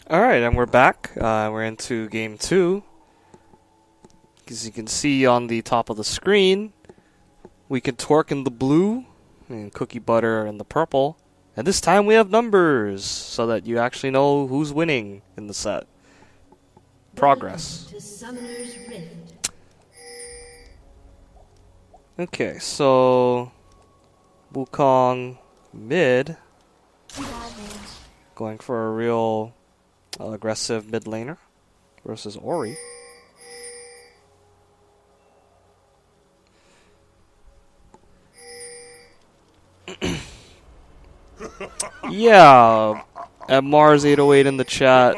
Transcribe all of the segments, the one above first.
Alright, and we're back. We're into game 2. As you can see on the top of the screen, we can Twerk in the blue, and CookieButter in the purple. And this time we have numbers, so that you actually know who's winning in the set. Progress. Okay, so Wukong mid, going for a real aggressive mid laner versus Ori. Yeah, at Mars808 in the chat,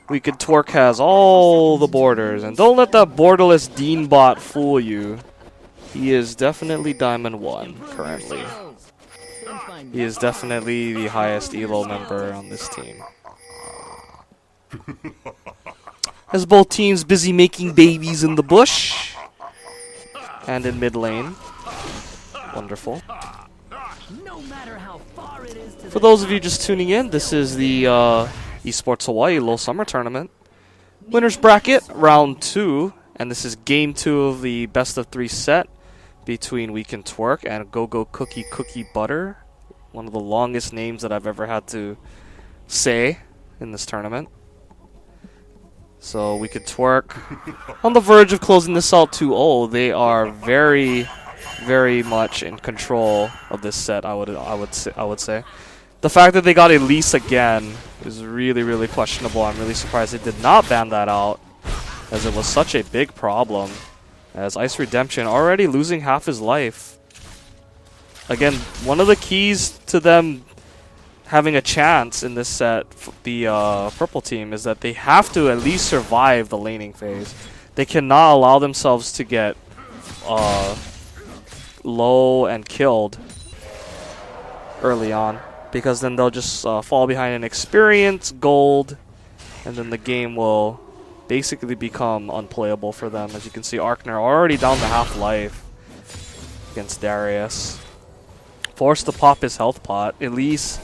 we could Twerk has all the borders, and don't let that borderless Dean bot fool you. He is definitely Diamond 1 currently. He is definitely the highest ELO member on this team. As both teams busy making babies in the bush and in mid lane. Wonderful. For those of you just tuning in, this is the Esports Hawaii Low Summer Tournament. Winners Bracket, Round 2. And this is Game 2 of the best of 3 set between Can Twerk and GoGoCookieCookieButter. One of the longest names that I've ever had to say in this tournament. So Can Twerk on the verge of closing this out 2-0. They are very, very much in control of this set. I would say. The fact that they got Elise again is really, really questionable. I'm really surprised they did not ban that out, as it was such a big problem. As Ice Redemption already losing half his life. Again, one of the keys to them having a chance in this set, the purple team, is that they have to at least survive the laning phase. They cannot allow themselves to get low and killed early on, because then they'll just fall behind in experience, gold, and then the game will basically become unplayable for them. As you can see, Arkner already down to half-life against Darius. Forced to pop his health pot. Elise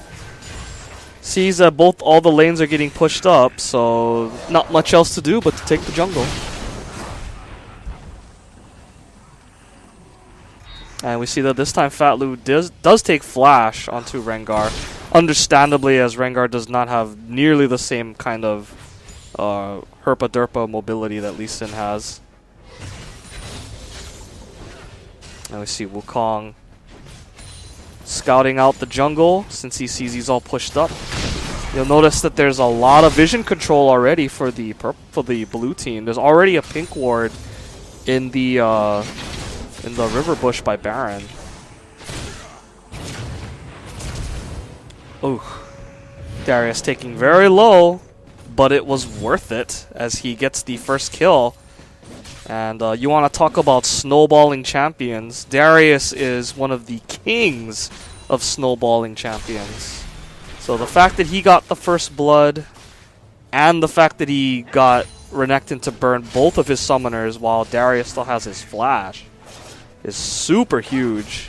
sees that all the lanes are getting pushed up, so not much else to do but to take the jungle. And we see that this time Fat Lou does take Flash onto Rengar. Understandably, as Rengar does not have nearly the same kind of herpa-derpa mobility that Lee Sin has. And we see Wukong scouting out the jungle since he sees he's all pushed up. You'll notice that there's a lot of vision control already for the blue team. There's already a pink ward in the river bush by Baron. Ooh, Darius taking very low, but it was worth it as he gets the first kill. And you want to talk about snowballing champions. Darius is one of the kings of snowballing champions. So the fact that he got the first blood and the fact that he got Renekton to burn both of his summoners while Darius still has his flash is super huge.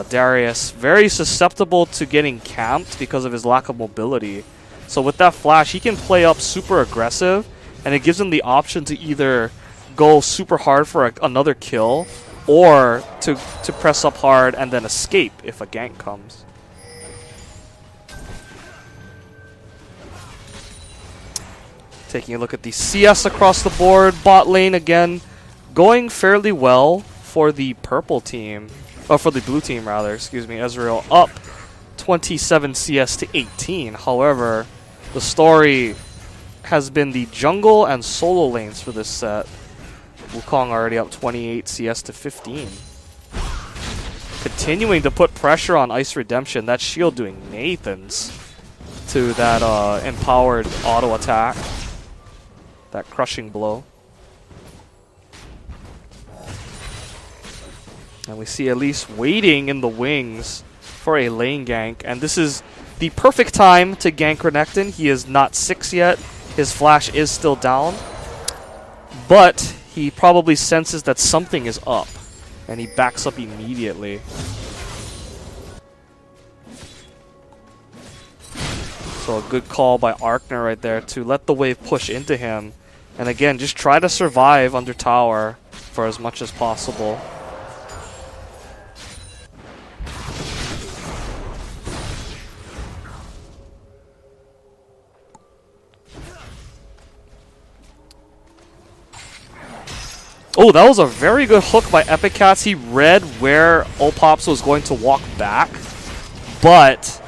Darius very susceptible to getting camped because of his lack of mobility. So with that flash, he can play up super aggressive, and it gives him the option to either go super hard for another kill, or to press up hard and then escape if a gank comes. Taking a look at the CS across the board, bot lane again going fairly well for the purple team, or for the blue team rather, excuse me. Ezreal up 27 CS to 18. However, the story has been the jungle and solo lanes for this set. Wukong already up 28 CS to 15. Continuing to put pressure on Ice Redemption. That shield doing Nathans to that empowered auto attack. That crushing blow. And we see Elise waiting in the wings for a lane gank. And this is the perfect time to gank Renekton. He is not 6 yet. His flash is still down. But he probably senses that something is up. And he backs up immediately. So a good call by Arkner right there to let the wave push into him. And again, just try to survive under tower for as much as possible. Oh, that was a very good hook by Epic Cats. He read where Opops was going to walk back. But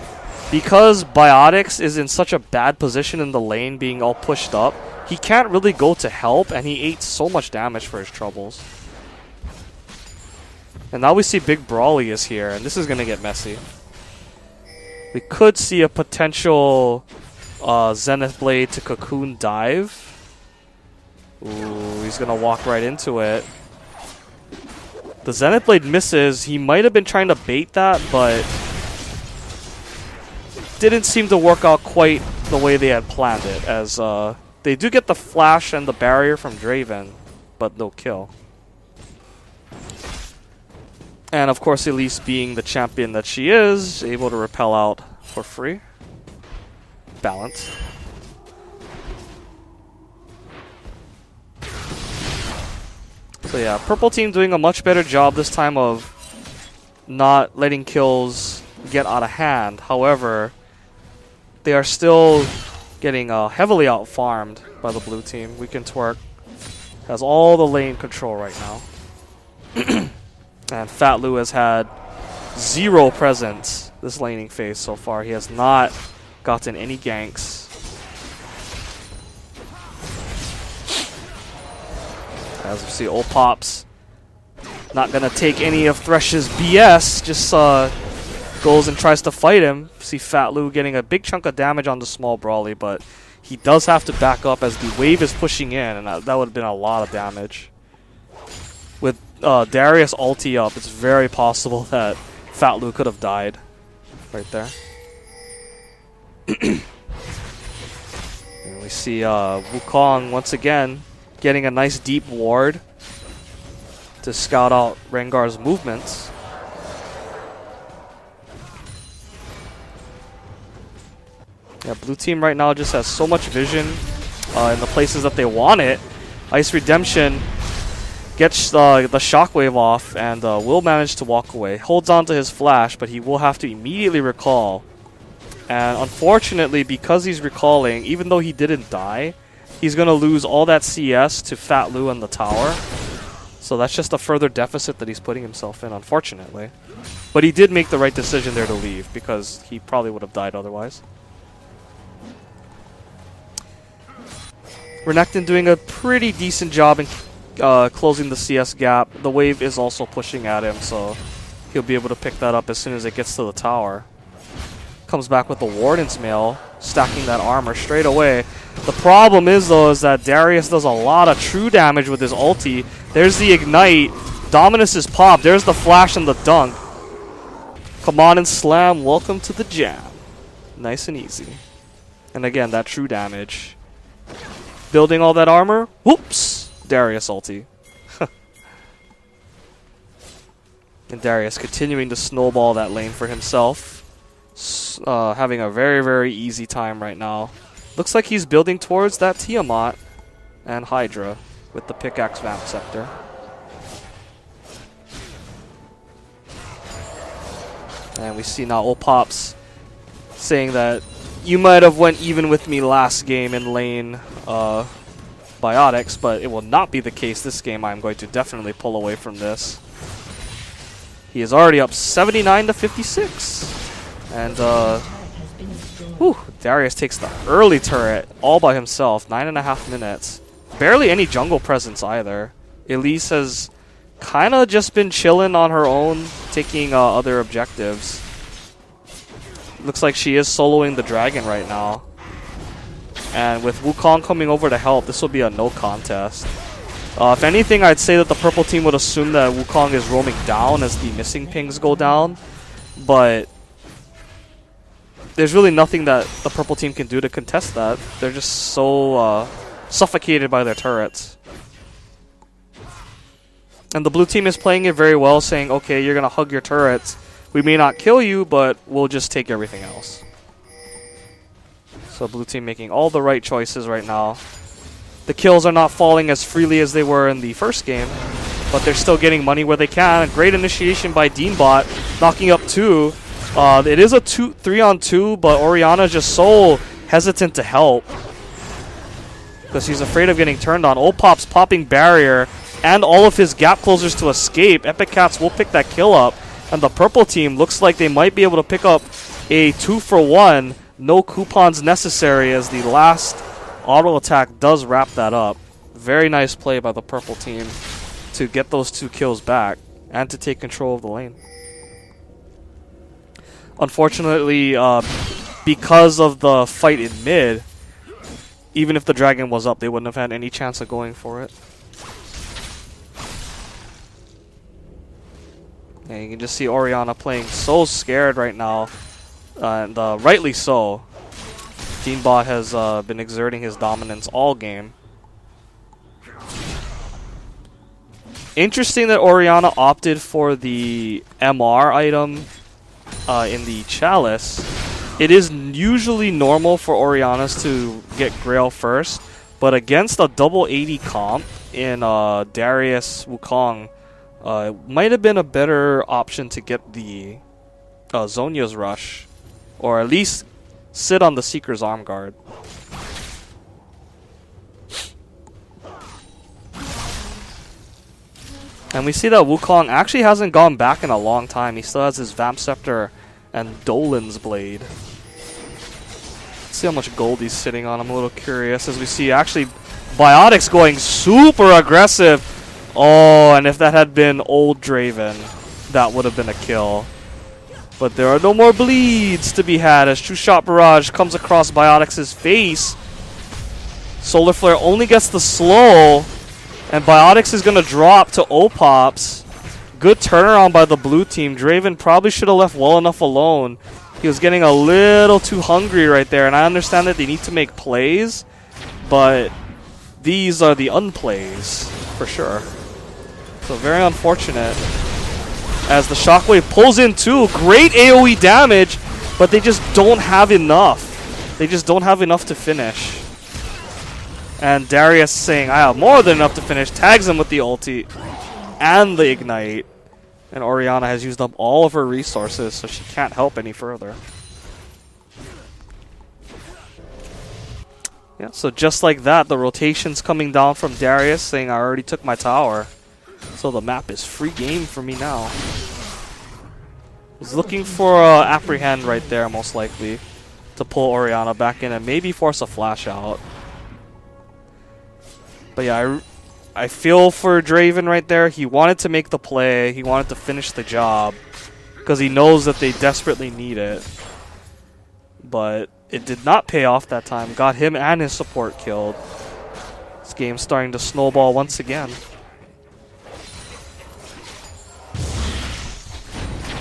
because Biotics is in such a bad position in the lane, being all pushed up, he can't really go to help, and he ate so much damage for his troubles. And now we see Big Brawly is here, and this is going to get messy. We could see a potential Zenith Blade to Cocoon dive. Ooh, he's going to walk right into it. The Zenith Blade misses. He might have been trying to bait that, but didn't seem to work out quite the way they had planned it, as they do get the flash and the barrier from Draven, but no kill. And of course, Elise, being the champion that she is, able to repel out for free. Balance. So yeah, purple team doing a much better job this time of not letting kills get out of hand. However, they are still getting heavily out-farmed by the blue team. Can Twerk has all the lane control right now. And Fat Lou has had zero presence this laning phase so far. He has not gotten any ganks. As we see, Opops not gonna take any of Thresh's BS, just goes and tries to fight him. See Fat Lou getting a big chunk of damage on the small Brawly, but he does have to back up as the wave is pushing in, and that would have been a lot of damage. With Darius ulti up, it's very possible that Fat Lou could have died right there. And we see Wukong once again getting a nice deep ward to scout out Rengar's movements. Yeah, blue team right now just has so much vision in the places that they want it. Ice Redemption gets the shockwave off and will manage to walk away. Holds on to his flash, but he will have to immediately recall. And unfortunately, because he's recalling, even though he didn't die, he's going to lose all that CS to Fat Lou and the tower. So that's just a further deficit that he's putting himself in, unfortunately. But he did make the right decision there to leave, because he probably would have died otherwise. Renekton doing a pretty decent job in closing the CS gap. The wave is also pushing at him, so he'll be able to pick that up as soon as it gets to the tower. Comes back with the Warden's Mail, stacking that armor straight away. The problem is, though, is that Darius does a lot of true damage with his ulti. There's the Ignite. Dominus is popped. There's the flash and the dunk. Come on and slam. Welcome to the jam. Nice and easy. And again, that true damage. Building all that armor. Whoops! Darius ulti. And Darius continuing to snowball that lane for himself. Having a very, very easy time right now. Looks like he's building towards that Tiamat and Hydra with the pickaxe Vamp Scepter. And we see now Opops saying that you might have went even with me last game in lane Biotics, but it will not be the case this game. I'm going to definitely pull away from this. He is already up 79 to 56. And Darius takes the early turret all by himself. 9.5 minutes. Barely any jungle presence either. Elise has kind of just been chilling on her own, taking other objectives. Looks like she is soloing the dragon right now. And with Wukong coming over to help, this will be a no contest. If anything, I'd say that the purple team would assume that Wukong is roaming down as the missing pings go down. But there's really nothing that the purple team can do to contest that. They're just so suffocated by their turrets. And the blue team is playing it very well, saying, okay, you're going to hug your turrets. We may not kill you, but we'll just take everything else. So blue team making all the right choices right now. The kills are not falling as freely as they were in the first game, but they're still getting money where they can. Great initiation by Deanbot, knocking up 2. It is a 3-on-2, but Oriana is just so hesitant to help because he's afraid of getting turned on. Opop's popping barrier and all of his gap closers to escape. Epic Cats will pick that kill up, and the purple team looks like they might be able to pick up a 2-for-1. No coupons necessary as the last auto attack does wrap that up. Very nice play by the purple team to get those 2 kills back and to take control of the lane. Unfortunately, because of the fight in mid, even if the dragon was up, they wouldn't have had any chance of going for it. And you can just see Oriana playing so scared right now, and rightly so. Deanbot has been exerting his dominance all game. Interesting that Oriana opted for the MR item in the Chalice. It is usually normal for Orianas to get Grail first, but against a double 80 comp in Darius Wukong, might have been a better option to get the Zhonya's Rush, or at least sit on the Seeker's Arm Guard. And we see that Wukong actually hasn't gone back in a long time. He still has his Vamp Scepter and Dolan's Blade. Let's see how much gold he's sitting on. I'm a little curious as we see actually Biotics going super aggressive. Oh, and if that had been old Draven, that would have been a kill. But there are no more bleeds to be had as True Shot Barrage comes across Biotics' face. Solar Flare only gets the slow, and Biotics is going to drop to Opops. Good turnaround by the blue team. Draven probably should have left well enough alone. He was getting a little too hungry right there, and I understand that they need to make plays, but these are the unplays for sure. So very unfortunate. As the Shockwave pulls in too. Great AoE damage, but they just don't have enough. They just don't have enough to finish. And Darius saying, I have more than enough to finish, tags him with the ulti and the ignite. And Oriana has used up all of her resources, so she can't help any further. Yeah, so just like that, the rotation's coming down from Darius saying, I already took my tower. So the map is free game for me now. He's looking for Apprehend right there, most likely, to pull Oriana back in and maybe force a flash out. But yeah, I feel for Draven right there. He wanted to make the play. He wanted to finish the job because he knows that they desperately need it. But it did not pay off that time. Got him and his support killed. This game's starting to snowball once again.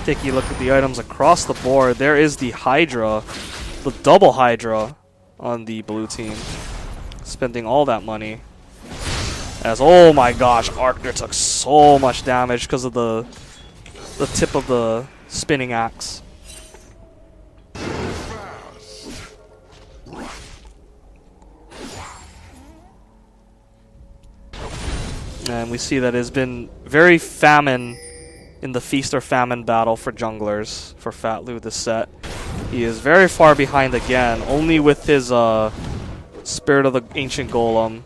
Taking a look at the items across the board, there is the Hydra, the double Hydra on the blue team. Spending all that money. As, oh my gosh, Arkner took so much damage because of the tip of the spinning axe. And we see that it has been very famine in the feast or famine battle for junglers for Fatlu this set. He is very far behind again, only with his Spirit of the Ancient Golem.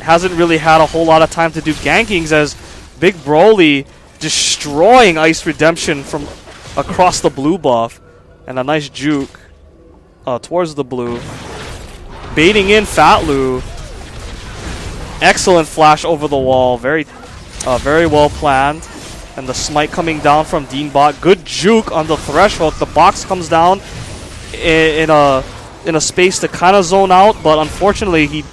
Hasn't really had a whole lot of time to do gankings as Big Broly destroying Ice Redemption from across the blue buff. And a nice juke towards the blue. Baiting in Fatlu. Excellent flash over the wall. Very well planned. And the smite coming down from Deanbot. Good juke on the threshold. The box comes down in a space to kind of zone out, but unfortunately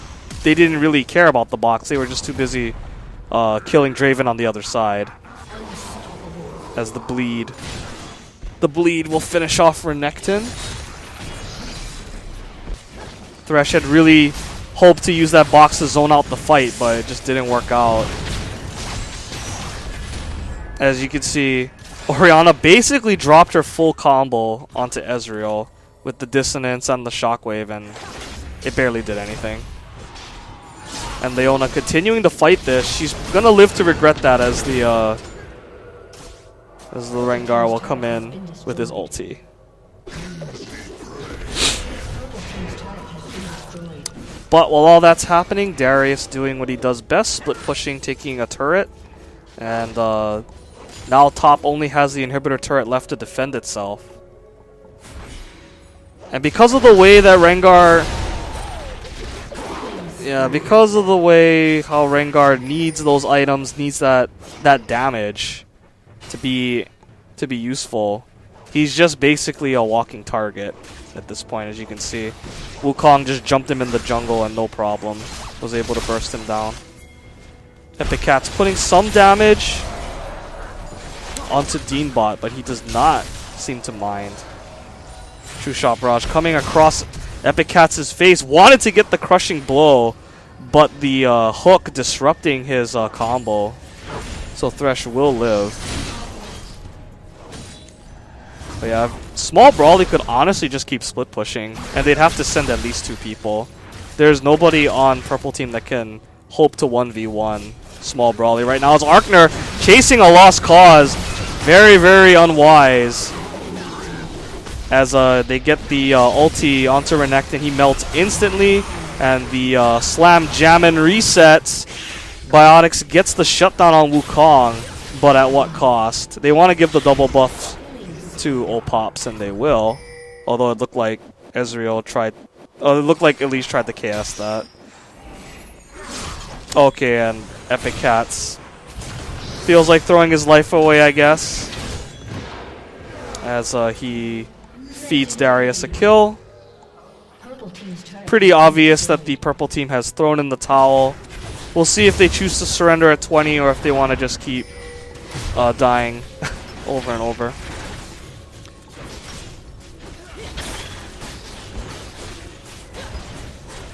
they didn't really care about the box. They were just too busy killing Draven on the other side. As the bleed will finish off Renekton. Thresh had really hoped to use that box to zone out the fight, but it just didn't work out. As you can see, Oriana basically dropped her full combo onto Ezreal with the dissonance and the shockwave, and it barely did anything. And Leona continuing to fight this. She's gonna live to regret that as the Rengar will come in with his ulti. But while all that's happening, Darius doing what he does best, split pushing, taking a turret. And now top only has the inhibitor turret left to defend itself. And because of the way that Rengar... Yeah, because of the way how Rengar needs those items, needs that damage to be useful, he's just basically a walking target at this point, as you can see. Wukong just jumped him in the jungle and no problem was able to burst him down. Epic Cat's putting some damage onto Deanbot, but he does not seem to mind. True Shot Barrage coming across Epic Cat's face, wanted to get the crushing blow, but the hook disrupting his combo. So Thresh will live. But yeah, Small Brawly could honestly just keep split pushing, and they'd have to send at least 2 people. There's nobody on purple team that can hope to 1v1 Small Brawly right now. It's Arkner chasing a lost cause. Very, very unwise. As they get the ulti onto Renekton, he melts instantly, and the slam jammin' resets. Biotics gets the shutdown on Wukong, but at what cost? They want to give the double buff to Opops, and they will. Although it looked like Ezreal tried... Oh, it looked like Elise tried to chaos that. Okay, and Epic Cats feels like throwing his life away, I guess. As he feeds Darius a kill. Pretty obvious that the purple team has thrown in the towel. We'll see if they choose to surrender at 20 or if they want to just keep dying over and over.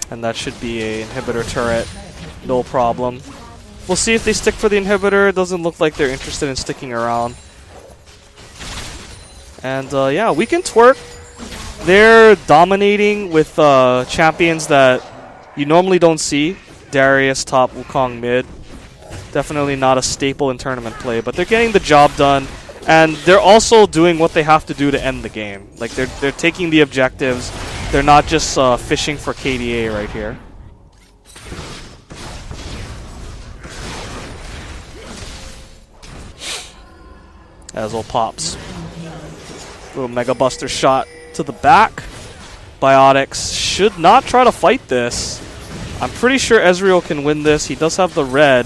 And that should be a inhibitor turret, no problem. We'll see if they stick for the inhibitor. It doesn't look like they're interested in sticking around. And yeah, we Can Twerk. They're dominating with champions that you normally don't see. Darius top, Wukong mid. Definitely not a staple in tournament play, but they're getting the job done. And they're also doing what they have to do to end the game. Like, they're taking the objectives. They're not just fishing for KDA right here. As Opops. Little Mega Buster shot to the back. Biotics should not try to fight this. I'm pretty sure Ezreal can win this. He does have the red.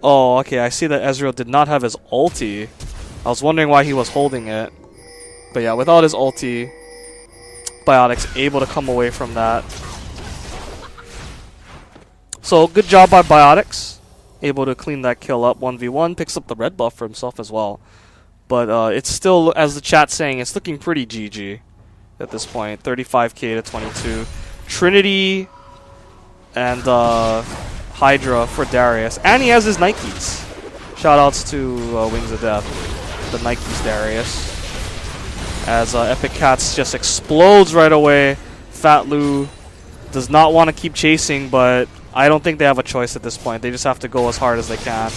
Oh, okay, I see that Ezreal did not have his ulti. I was wondering why he was holding it. But yeah, without his ulti, Biotics able to come away from that. So, good job by Biotics. Able to clean that kill up 1v1. Picks up the red buff for himself as well. But it's still, as the chat's saying, it's looking pretty GG at this point. 35k to 22. Trinity and Hydra for Darius. And he has his Nikes. Shoutouts to Wings of Death. The Nikes Darius. As Epic Cats just explodes right away. Fat Lou does not want to keep chasing, but I don't think they have a choice at this point. They just have to go as hard as they can.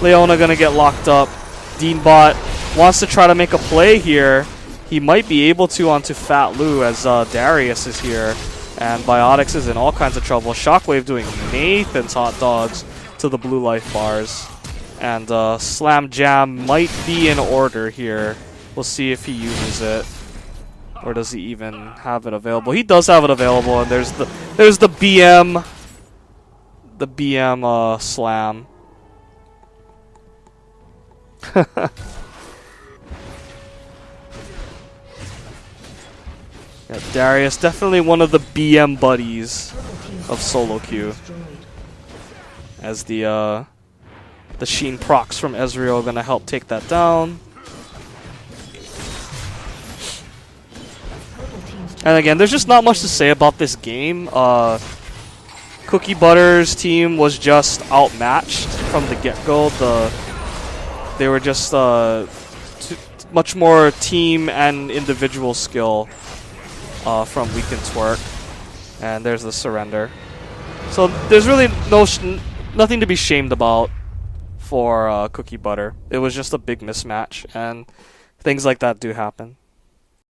Leona gonna get locked up. Deanbot wants to try to make a play here. He might be able to onto Fat Lou as Darius is here. And Biotics is in all kinds of trouble. Shockwave doing Nathan's hot dogs to the blue life bars. And Slam Jam might be in order here. We'll see if he uses it. Or does he even have it available? He does have it available, and there's the BM. The BM slam. Yeah, Darius, definitely one of the BM buddies of solo queue. As the Sheen procs from Ezreal gonna help take that down. And again, there's just not much to say about this game. CookieButter's team was just outmatched from the get-go. They were just much more team and individual skill from Can Twerk. And there's the surrender. So there's really nothing to be shamed about for CookieButter. It was just a big mismatch, and things like that do happen.